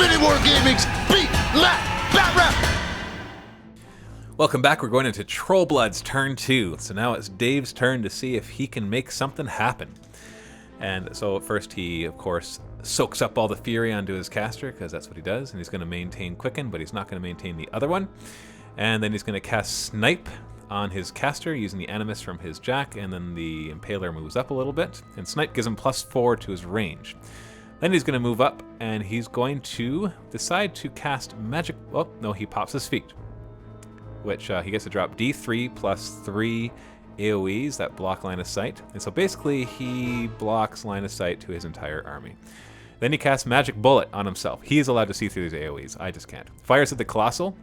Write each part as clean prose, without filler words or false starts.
MiniWarGaming's Beat Batrep. Welcome back. We're going into Trollblood's turn 2. So now it's Dave's turn to see if he can make something happen. And so at first he, of course, soaks up all the fury onto his caster, because that's what he does. And he's going to maintain Quicken, but he's not going to maintain the other one. And then he's going to cast Snipe on his caster using the Animus from his Jack. And then the Impaler moves up a little bit. And Snipe gives him +4 to his range. Then he's going to move up, and he's going to decide to cast Magic... Oh, no, he pops his feet, which he gets to drop D3 +3 AoEs that block line of sight. And so basically, he blocks line of sight to his entire army. Then he casts Magic Bullet on himself. He is allowed to see through these AoEs. I just can't. Fires at the Colossal.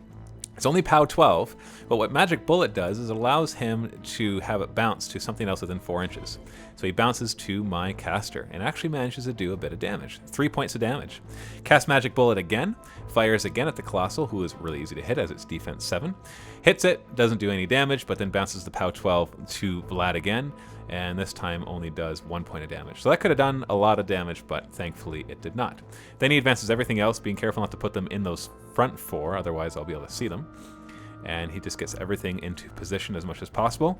It's only POW 12, but what Magic Bullet does is it allows him to have it bounce to something else within 4 inches. So he bounces to my caster and actually manages to do a bit of damage. 3 points of damage. Cast Magic Bullet again, fires again at the Colossal, who is really easy to hit as it's defense 7. Hits it, doesn't do any damage, but then bounces the POW 12 to Vlad again, and this time only does 1 point of damage. So that could have done a lot of damage, but thankfully it did not. Then he advances everything else, being careful not to put them in those front 4, otherwise I'll be able to see them. And he just gets everything into position as much as possible.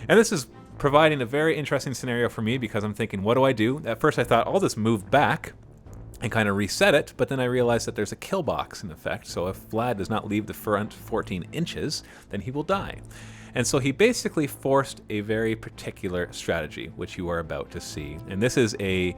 And this is providing a very interesting scenario for me, because I'm thinking, what do I do? At first I thought, I'll just move back and kind of reset it, but then I realized that there's a kill box in effect, so if Vlad does not leave the front 14 inches, then he will die. And so he basically forced a very particular strategy, which you are about to see. And this is a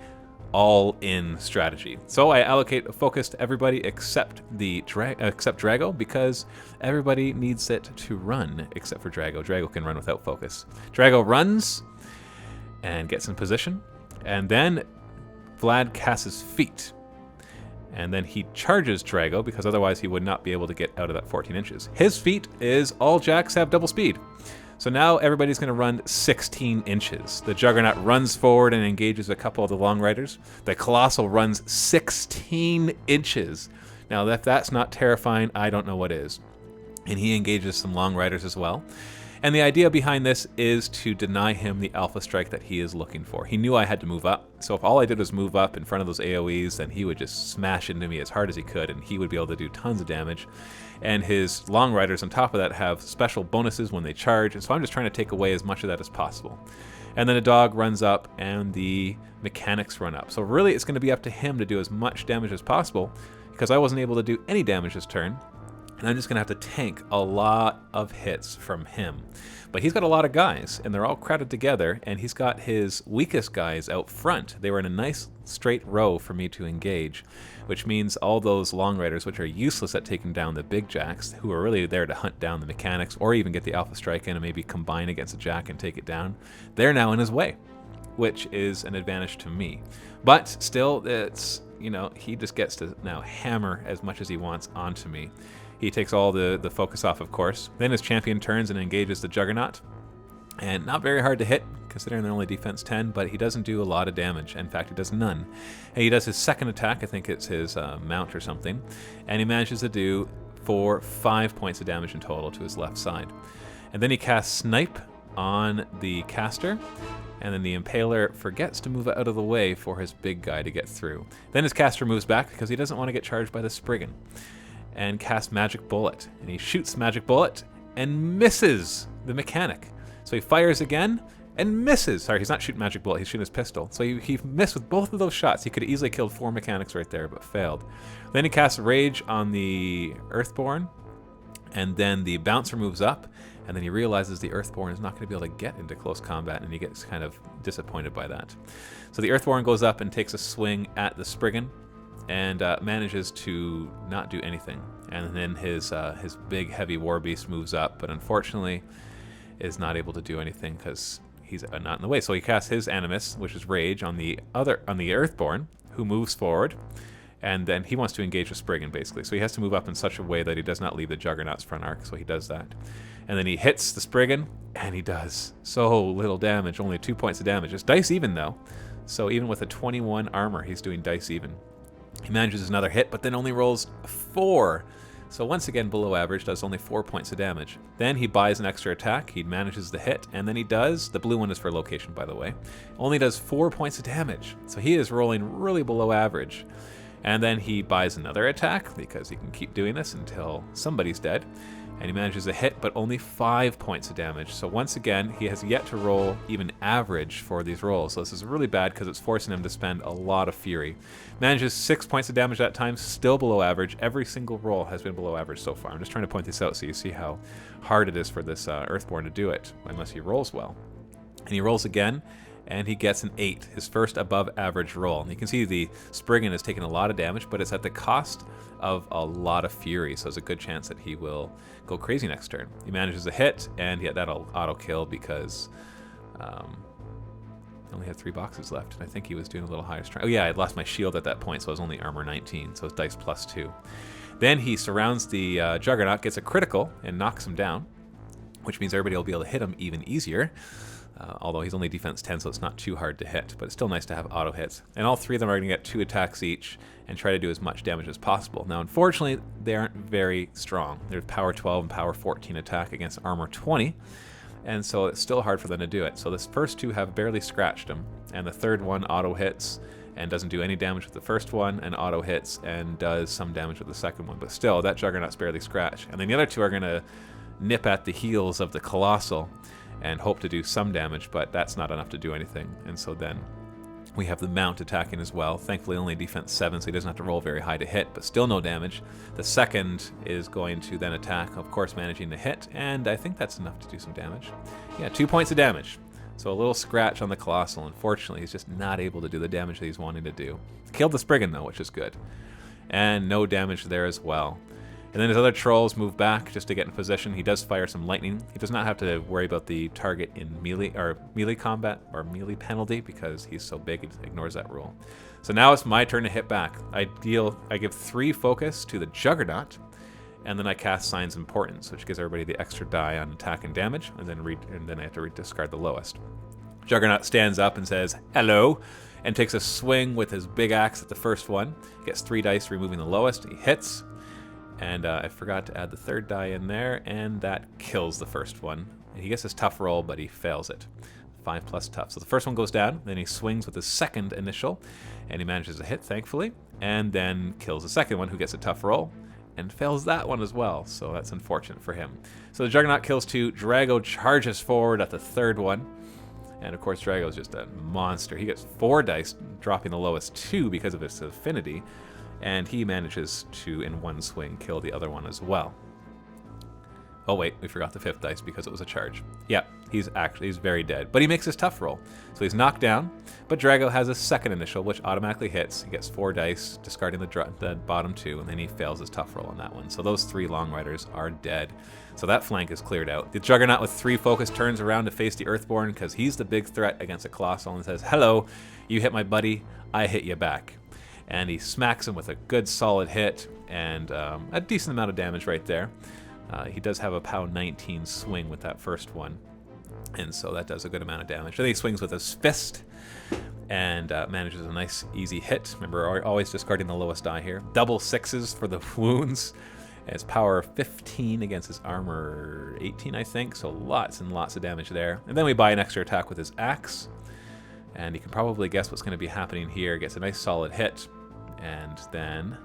all-in strategy. So I allocate a focus to everybody except Drago, because everybody needs it to run except for Drago. Drago can run without focus. Drago runs and gets in position, and then Vlad casts his feet. And then he charges Drago, because otherwise he would not be able to get out of that 14 inches. His feat is all Jacks have double speed. So now everybody's going to run 16 inches. The Juggernaut runs forward and engages a couple of the Long Riders. The Colossal runs 16 inches. Now, if that's not terrifying, I don't know what is. And he engages some Long Riders as well. And the idea behind this is to deny him the alpha strike that he is looking for. He knew I had to move up, so if all I did was move up in front of those AoEs, then he would just smash into me as hard as he could, and he would be able to do tons of damage. And his Long Riders on top of that have special bonuses when they charge, and so I'm just trying to take away as much of that as possible. And then a dog runs up, and the mechanics run up. So really, it's going to be up to him to do as much damage as possible, because I wasn't able to do any damage this turn. And I'm just going to have to tank a lot of hits from him. But he's got a lot of guys, and they're all crowded together, and he's got his weakest guys out front. They were in a nice straight row for me to engage, which means all those Long Riders, which are useless at taking down the big Jacks, who are really there to hunt down the mechanics, or even get the alpha strike in and maybe combine against a Jack and take it down, they're now in his way, which is an advantage to me. But still, it's, you know, he just gets to now hammer as much as he wants onto me. He takes all the focus off, of course. Then his champion turns and engages the Juggernaut. And not very hard to hit, considering they're only defense 10, but he doesn't do a lot of damage. In fact, he does none. And he does his second attack, I think it's his mount or something, and he manages to do 5 points of damage in total to his left side. And then he casts Snipe on the caster, and then the Impaler forgets to move out of the way for his big guy to get through. Then his caster moves back because he doesn't want to get charged by the Spriggan, and casts Magic Bullet. And he shoots Magic Bullet and misses the mechanic. So he fires again and misses. Sorry, he's not shooting Magic Bullet, he's shooting his pistol. So he missed with both of those shots. He could have easily killed 4 mechanics right there, but failed. Then he casts Rage on the Earthborn, and then the Bouncer moves up, and then he realizes the Earthborn is not going to be able to get into close combat, and he gets kind of disappointed by that. So the Earthborn goes up and takes a swing at the Spriggan, and manages to not do anything. And then his big heavy war beast moves up, but unfortunately is not able to do anything because he's not in the way. So he casts his Animus, which is Rage, on the Earthborn, who moves forward, and then he wants to engage with Spriggan basically. So he has to move up in such a way that he does not leave the Juggernaut's front arc. So he does that, and then he hits the Spriggan, and he does so little damage, only 2 points of damage. It's dice even though, so even with a 21 armor, he's doing dice even. He manages another hit, but then only rolls 4. So once again, below average, does only 4 points of damage. Then he buys an extra attack, he manages the hit, and then he does, the blue one is for location by the way, only does 4 points of damage. So he is rolling really below average. And then he buys another attack, because he can keep doing this until somebody's dead. And he manages a hit, but only 5 points of damage. So once again, he has yet to roll even average for these rolls. So this is really bad because it's forcing him to spend a lot of fury. Manages 6 points of damage that time, still below average. Every single roll has been below average so far. I'm just trying to point this out so you see how hard it is for this Earthborn to do it, unless he rolls well. And he rolls again, and he gets an 8, his first above average roll. And you can see the Spriggan has taken a lot of damage, but it's at the cost of a lot of fury, so there's a good chance that he will go crazy next turn. He manages a hit, and yet that'll auto-kill because I only had 3 boxes left, and I think he was doing a little higher strength. Oh yeah, I had lost my shield at that point, so I was only armor 19, so it's dice +2. Then he surrounds the Juggernaut, gets a critical, and knocks him down, which means everybody will be able to hit him even easier. Although he's only defense 10, so it's not too hard to hit, but it's still nice to have auto hits. And all 3 of them are going to get 2 attacks each and try to do as much damage as possible. Now, unfortunately, they aren't very strong. There's power 12 and power 14 attack against armor 20, and so it's still hard for them to do it. So this first 2 have barely scratched him, and the third one auto hits and doesn't do any damage with the first one, and auto hits and does some damage with the second one. But still, that Juggernaut's barely scratched. And then the other 2 are going to nip at the heels of the Colossal and hope to do some damage, but that's not enough to do anything. And so then we have the Mount attacking as well. Thankfully only defense 7, so he doesn't have to roll very high to hit, but still no damage. The second is going to then attack, of course managing to hit, and I think that's enough to do some damage. Yeah, 2 points of damage. So a little scratch on the Colossal. Unfortunately, he's just not able to do the damage that he's wanting to do. Killed the Spriggan though, which is good. And no damage there as well. And then his other trolls move back just to get in position. He does fire some lightning. He does not have to worry about the target in melee combat or melee penalty because he's so big, he ignores that rule. So now it's my turn to hit back. I give 3 focus to the Juggernaut, and then I cast Signs of Importance, which gives everybody the extra die on attack and damage, and then I have to discard the lowest. Juggernaut stands up and says, "Hello," and takes a swing with his big axe at the first one. Gets 3 dice, removing the lowest. He hits. And I forgot to add the third die in there, and that kills the first one. And he gets his tough roll, but he fails it. 5+ tough. So the first one goes down, then he swings with his second initial, and he manages to hit, thankfully, and then kills the second one, who gets a tough roll, and fails that one as well. So that's unfortunate for him. So the Juggernaut kills 2. Drago charges forward at the third one. And of course, Drago is just a monster. He gets 4 dice, dropping the lowest 2 because of his affinity. And he manages to, in one swing, kill the other one as well. Oh wait, we forgot the 5th dice because it was a charge. Yeah, he's very dead. But he makes his tough roll. So he's knocked down, but Drago has a second initial, which automatically hits. He gets 4 dice, discarding the bottom 2, and then he fails his tough roll on that one. So those 3 Long Riders are dead. So that flank is cleared out. The Juggernaut with 3 focus turns around to face the Earthborn because he's the big threat against a Colossal and says, "Hello, you hit my buddy, I hit you back." And he smacks him with a good solid hit and a decent amount of damage right there. He does have a POW 19 swing with that first one, and so that does a good amount of damage. Then he swings with his fist and manages a nice easy hit. Remember, always discarding the lowest die here. Double 6s for the wounds. It's power 15 against his armor 18, I think, so lots and lots of damage there. And then we buy an extra attack with his axe, and you can probably guess what's going to be happening here. Gets a nice solid hit, and then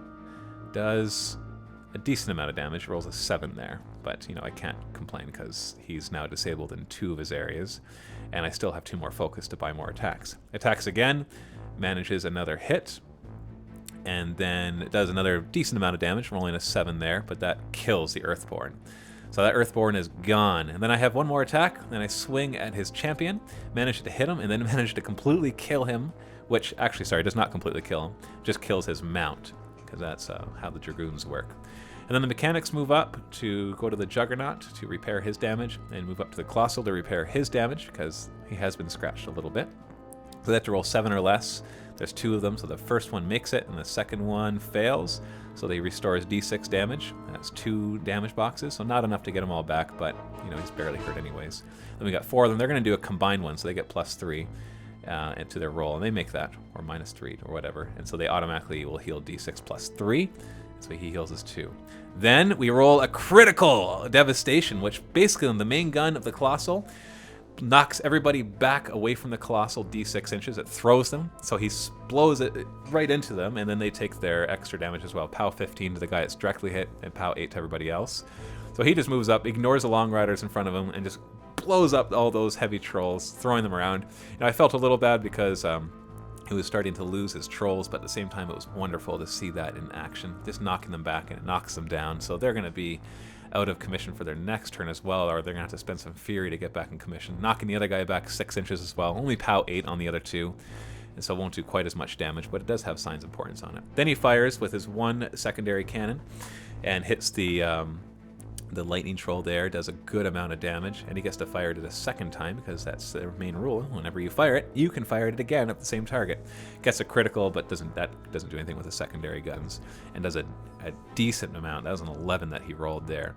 does a decent amount of damage. Rolls a 7 there, but I can't complain because he's now disabled in 2 of his areas, and I still have 2 more focus to buy more attacks. Attacks again, manages another hit, and then does another decent amount of damage, rolling a 7 there, but that kills the Earthborn. So that Earthborn is gone. And then I have 1 more attack, then I swing at his champion, manage to hit him, and then manage to completely kill him, which actually, sorry, does not completely kill him, just kills his mount, because that's how the Dragoons work. And then the mechanics move up to go to the Juggernaut to repair his damage, and move up to the Colossal to repair his damage, because he has been scratched a little bit. So they have to roll 7 or less. There's 2 of them, so the first one makes it, and the second one fails. So they restore his d6 damage. That's 2 damage boxes, so not enough to get them all back, but he's barely hurt anyways. Then we got 4 of them. They're going to do a combined one, so they get +3 to their roll, and they make that, or -3, or whatever. And so they automatically will heal d6 +3. So he heals his 2. Then we roll a critical devastation, which basically on the main gun of the Colossal knocks everybody back away from the Colossal D6 inches. It throws them, so he blows it right into them, and then they take their extra damage as well. POW 15 to the guy that's directly hit, and POW 8 to everybody else. So he just moves up, ignores the Long Riders in front of him, and just blows up all those heavy trolls, throwing them around. And I felt a little bad because he was starting to lose his trolls, but at the same time it was wonderful to see that in action, just knocking them back, and it knocks them down. So they're going to be out of commission for their next turn as well, or they're going to have to spend some fury to get back in commission. Knocking the other guy back 6 inches as well. Only POW 8 on the other two, and so it won't do quite as much damage, but it does have signs of importance on it. Then he fires with his one secondary cannon and hits the lightning troll there, does a good amount of damage, and he gets to fire it a second time because that's their main rule. Whenever you fire it, you can fire it again at the same target. Gets a critical, but doesn't do anything with the secondary guns, and does a decent amount. That was an 11 that he rolled there.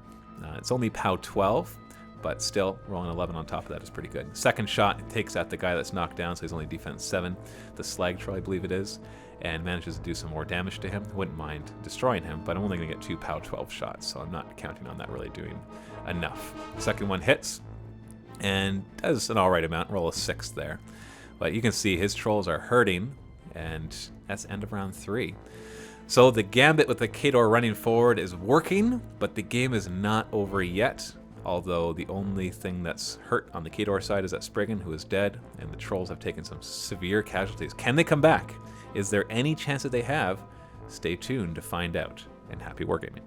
It's only POW 12, but still, rolling 11 on top of that is pretty good. Second shot takes out the guy that's knocked down, so he's only defense 7, the slag troll I believe it is, and manages to do some more damage to him. Wouldn't mind destroying him, but I'm only going to get 2 POW 12 shots, so I'm not counting on that really doing enough. Second one hits, and does an alright amount, roll a 6 there. But you can see his trolls are hurting, and that's end of round 3. So the gambit with the Khador running forward is working, but the game is not over yet. Although the only thing that's hurt on the Khador side is that Spriggan, who is dead, and the trolls have taken some severe casualties. Can they come back? Is there any chance that they have? Stay tuned to find out, and happy wargaming.